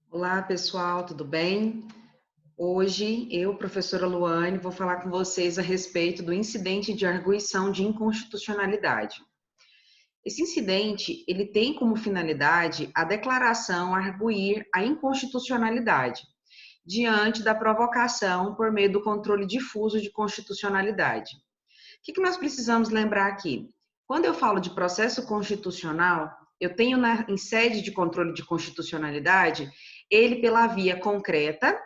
Olá, pessoal, tudo bem? Hoje, eu, professora Luane, vou falar com vocês a respeito do incidente de arguição de inconstitucionalidade. Esse incidente, ele tem como finalidade a declaração arguir a inconstitucionalidade, diante da provocação por meio do controle difuso de constitucionalidade. O que nós precisamos lembrar aqui? Quando eu falo de processo constitucional, eu tenho em sede de controle de constitucionalidade ele pela via concreta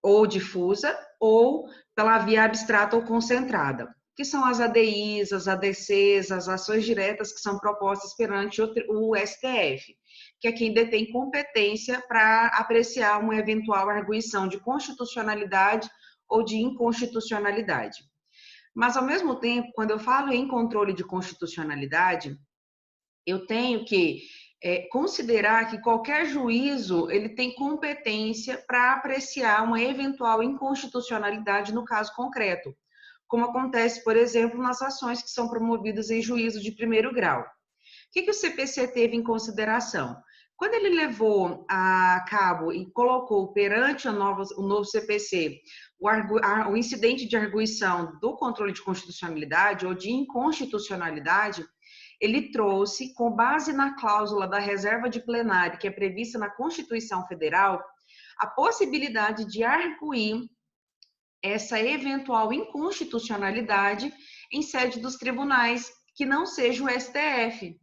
ou difusa, ou pela via abstrata ou concentrada, que são as ADIs, as ADCs, as ações diretas que são propostas perante o STF, que é quem detém competência para apreciar uma eventual arguição de constitucionalidade ou de inconstitucionalidade. Mas, ao mesmo tempo, quando eu falo em controle de constitucionalidade, eu tenho que considerar que qualquer juízo ele tem competência para apreciar uma eventual inconstitucionalidade no caso concreto, como acontece, por exemplo, nas ações que são promovidas em juízo de primeiro grau. O que o CPC teve em consideração? Quando ele levou a cabo e colocou perante o novo CPC o incidente de arguição do controle de constitucionalidade ou de inconstitucionalidade, ele trouxe, com base na cláusula da reserva de plenário, que é prevista na Constituição Federal, a possibilidade de arguir essa eventual inconstitucionalidade em sede dos tribunais, que não seja o STF.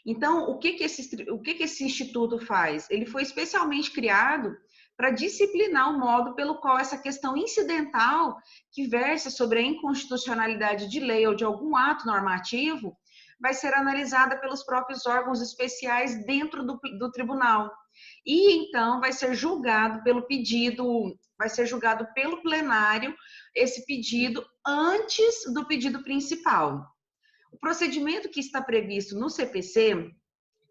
Então, o que esse instituto faz? Ele foi especialmente criado para disciplinar o modo pelo qual essa questão incidental, que versa sobre a inconstitucionalidade de lei ou de algum ato normativo, vai ser analisada pelos próprios órgãos especiais dentro do tribunal. E então vai ser julgado pelo plenário esse pedido antes do pedido principal. O procedimento que está previsto no CPC,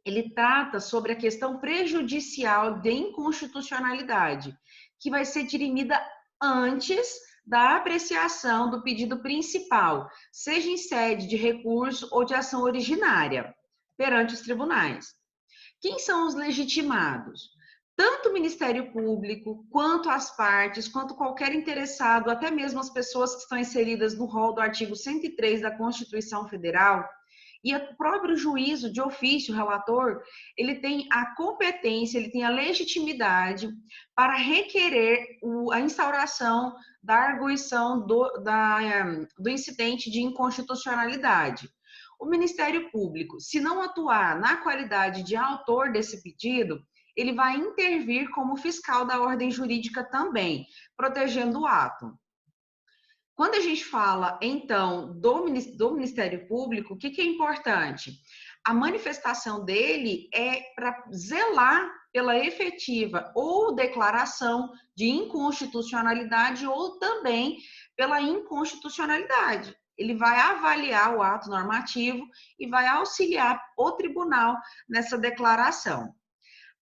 ele trata sobre a questão prejudicial de inconstitucionalidade, que vai ser dirimida antes da apreciação do pedido principal, seja em sede de recurso ou de ação originária, perante os tribunais. Quem são os legitimados? Tanto o Ministério Público, quanto as partes, quanto qualquer interessado, até mesmo as pessoas que estão inseridas no rol do artigo 103 da Constituição Federal, e o próprio juízo de ofício, relator, ele tem a competência, ele tem a legitimidade para requerer a instauração da arguição do incidente de inconstitucionalidade. O Ministério Público, se não atuar na qualidade de autor desse pedido, ele vai intervir como fiscal da ordem jurídica também, protegendo o ato. Quando a gente fala, então, do Ministério Público, o que é importante? A manifestação dele é para zelar pela efetiva ou declaração de inconstitucionalidade ou também pela inconstitucionalidade. Ele vai avaliar o ato normativo e vai auxiliar o tribunal nessa declaração.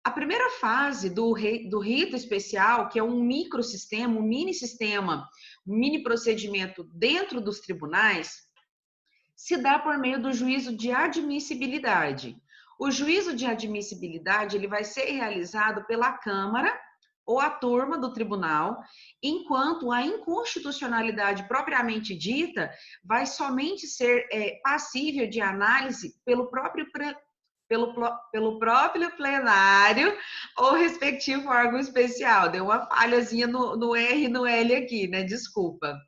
A primeira fase do rito especial, que é um microsistema, um mini sistema, um mini procedimento dentro dos tribunais, se dá por meio do juízo de admissibilidade. O juízo de admissibilidade ele vai ser realizado pela Câmara ou a turma do tribunal, enquanto a inconstitucionalidade propriamente dita vai somente ser passível de análise pelo próprio plenário ou respectivo órgão especial. Deu uma falhazinha no R e no L aqui, né? Desculpa.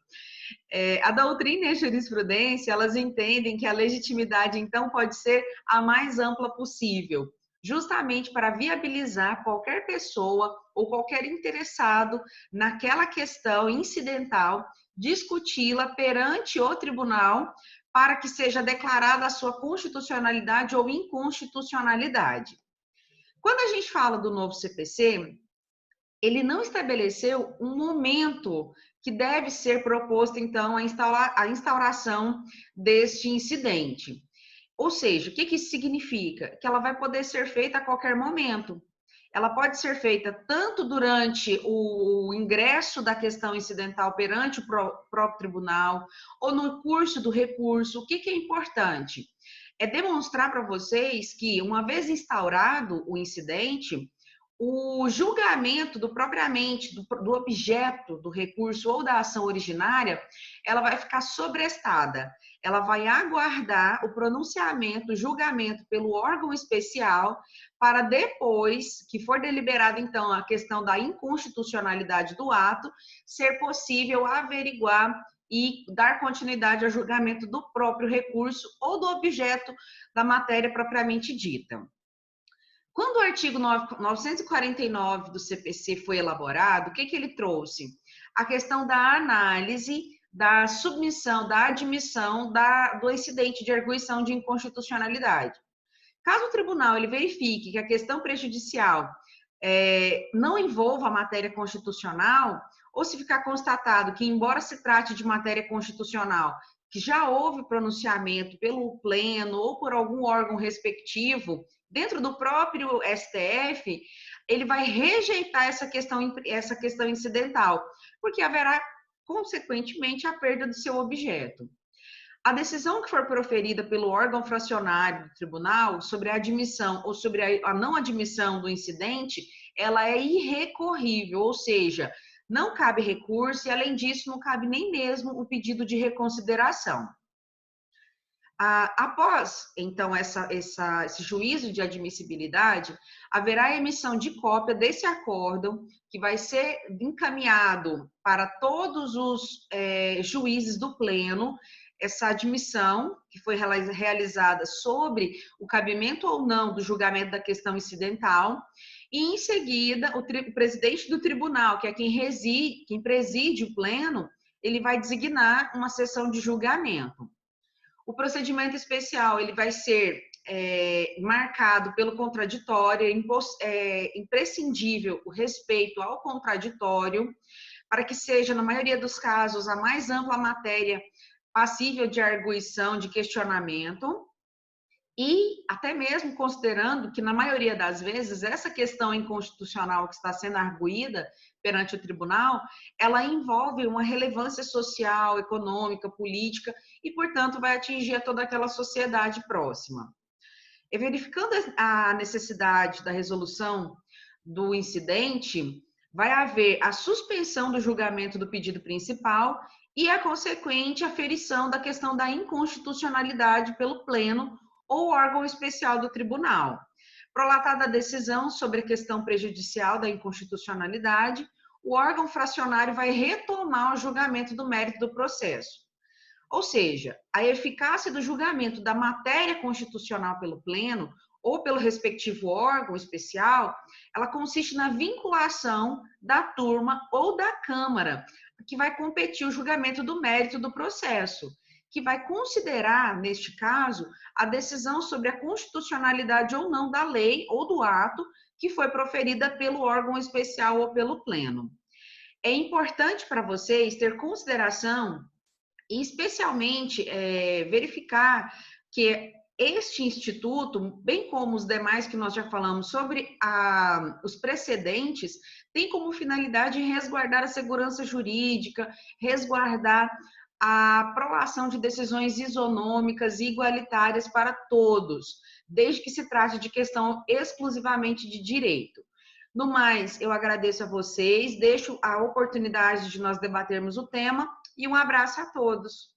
A doutrina e a jurisprudência, elas entendem que a legitimidade, então, pode ser a mais ampla possível, justamente para viabilizar qualquer pessoa ou qualquer interessado naquela questão incidental, discuti-la perante o tribunal para que seja declarada a sua constitucionalidade ou inconstitucionalidade. Quando a gente fala do novo CPC, ele não estabeleceu um momento que deve ser proposto, então, a instauração deste incidente. Ou seja, o que isso significa? Que ela vai poder ser feita a qualquer momento. Ela pode ser feita tanto durante o ingresso da questão incidental perante o próprio tribunal, ou no curso do recurso. O que é importante? É demonstrar para vocês que, uma vez instaurado o incidente, o julgamento propriamente do objeto do recurso ou da ação originária, ela vai ficar sobrestada. Ela vai aguardar o pronunciamento, o julgamento pelo órgão especial, para depois que for deliberada, então, a questão da inconstitucionalidade do ato, ser possível averiguar e dar continuidade ao julgamento do próprio recurso ou do objeto da matéria propriamente dita. Quando o artigo 949 do CPC foi elaborado, o que ele trouxe? A questão da análise, da submissão, da admissão do incidente de arguição de inconstitucionalidade. Caso o tribunal ele verifique que a questão prejudicial não envolva a matéria constitucional, ou se ficar constatado que, embora se trate de matéria constitucional, que já houve pronunciamento pelo pleno ou por algum órgão respectivo, dentro do próprio STF, ele vai rejeitar essa questão incidental, porque haverá, consequentemente, a perda do seu objeto. A decisão que for proferida pelo órgão fracionário do tribunal sobre a admissão ou sobre a não admissão do incidente, ela é irrecorrível, ou seja, não cabe recurso e, além disso, não cabe nem mesmo o pedido de reconsideração. Após, então, esse juízo de admissibilidade, haverá a emissão de cópia desse acórdão, que vai ser encaminhado para todos os juízes do pleno, essa admissão, que foi realizada sobre o cabimento ou não do julgamento da questão incidental, e, em seguida, o presidente do tribunal, que é quem preside o pleno, ele vai designar uma sessão de julgamento. O procedimento especial ele vai ser marcado pelo contraditório, é imprescindível o respeito ao contraditório, para que seja, na maioria dos casos, a mais ampla matéria passível de arguição, de questionamento, e até mesmo considerando que, na maioria das vezes, essa questão inconstitucional que está sendo arguída perante o tribunal, ela envolve uma relevância social, econômica, política, e, portanto, vai atingir a toda aquela sociedade próxima. E verificando a necessidade da resolução do incidente, vai haver a suspensão do julgamento do pedido principal e a consequente aferição da questão da inconstitucionalidade pelo pleno ou órgão especial do tribunal. Prolatada a decisão sobre a questão prejudicial da inconstitucionalidade, o órgão fracionário vai retomar o julgamento do mérito do processo. Ou seja, a eficácia do julgamento da matéria constitucional pelo pleno ou pelo respectivo órgão especial, ela consiste na vinculação da turma ou da Câmara, que vai competir o julgamento do mérito do processo, que vai considerar, neste caso, a decisão sobre a constitucionalidade ou não da lei ou do ato que foi proferida pelo órgão especial ou pelo pleno. É importante para vocês ter consideração e, especialmente, verificar que este instituto, bem como os demais que nós já falamos sobre os precedentes, tem como finalidade resguardar a segurança jurídica, resguardar a prolação de decisões isonômicas e igualitárias para todos, desde que se trate de questão exclusivamente de direito. No mais, eu agradeço a vocês, deixo a oportunidade de nós debatermos o tema e um abraço a todos.